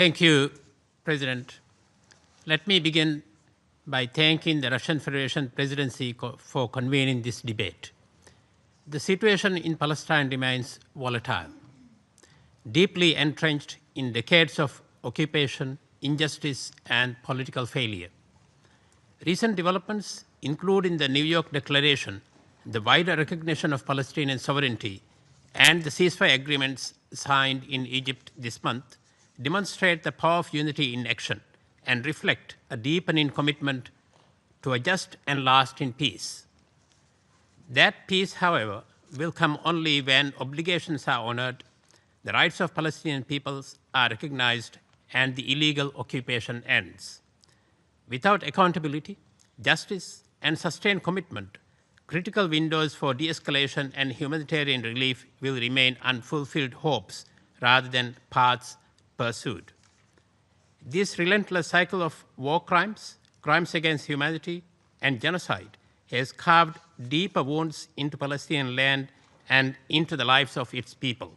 Thank you, President. Let me begin by thanking the Russian Federation presidency for convening this debate. The situation in Palestine remains volatile, deeply entrenched in decades of occupation, injustice, and political failure. Recent developments, including the New York Declaration, the wider recognition of Palestinian sovereignty, and the ceasefire agreements signed in Egypt this month, demonstrate the power of unity in action and reflect a deepening commitment to a just and lasting peace. That peace, however, will come only when obligations are honored, the rights of Palestinian peoples are recognized, and the illegal occupation ends. Without accountability, justice, and sustained commitment, critical windows for de-escalation and humanitarian relief will remain unfulfilled hopes rather than paths pursued. This relentless cycle of war crimes, crimes against humanity, and genocide has carved deeper wounds into Palestinian land and into the lives of its people.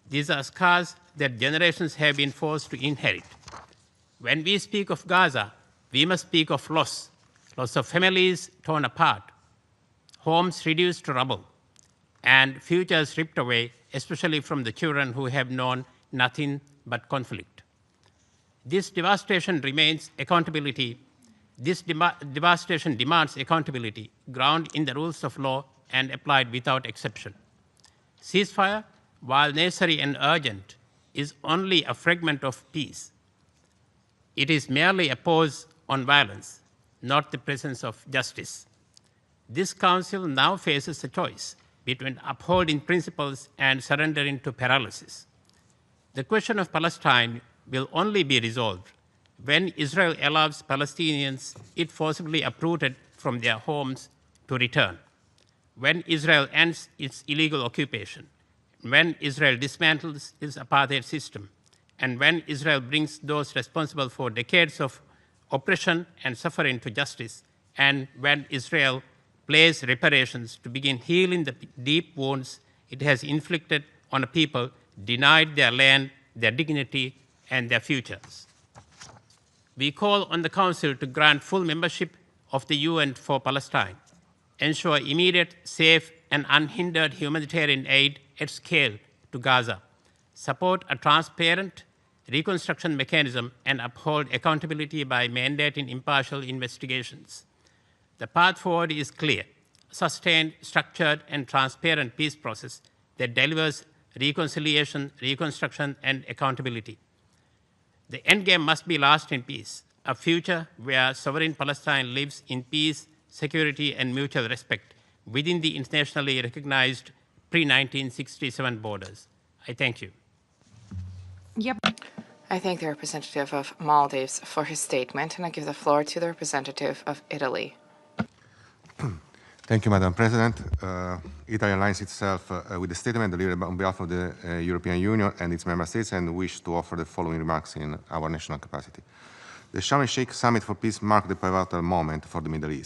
These are scars that generations have been forced to inherit. When we speak of Gaza, we must speak of loss of families torn apart, homes reduced to rubble, and futures ripped away, especially from the children who have known nothing but conflict. This devastation demands accountability, grounded in the rules of law and applied without exception. Ceasefire, while necessary and urgent, is only a fragment of peace. It is merely a pause on violence, not the presence of justice. This Council now faces a choice between upholding principles and surrendering to paralysis. The question of Palestine will only be resolved when Israel allows Palestinians it forcibly uprooted from their homes to return, when Israel ends its illegal occupation, when Israel dismantles its apartheid system, and when Israel brings those responsible for decades of oppression and suffering to justice, and when Israel plays reparations to begin healing the deep wounds it has inflicted on a people denied their land, their dignity, and their futures. We call on the Council to grant full membership of the UN for Palestine, ensure immediate, safe, and unhindered humanitarian aid at scale to Gaza, support a transparent reconstruction mechanism, and uphold accountability by mandating impartial investigations. The path forward is clear: a sustained, structured, and transparent peace process that delivers reconciliation, reconstruction, and accountability. The endgame must be lasting peace, a future where sovereign Palestine lives in peace, security, and mutual respect within the internationally recognized pre-1967 borders. I thank you. Yep. I thank the representative of Maldives for his statement, and I give the floor to the representative of Italy. Thank you, Madam President. Italy aligns itself with the statement delivered on behalf of the European Union and its member states, and wish to offer the following remarks in our national capacity. The Sharm el-Sheikh Summit for Peace marked a pivotal moment for the Middle East.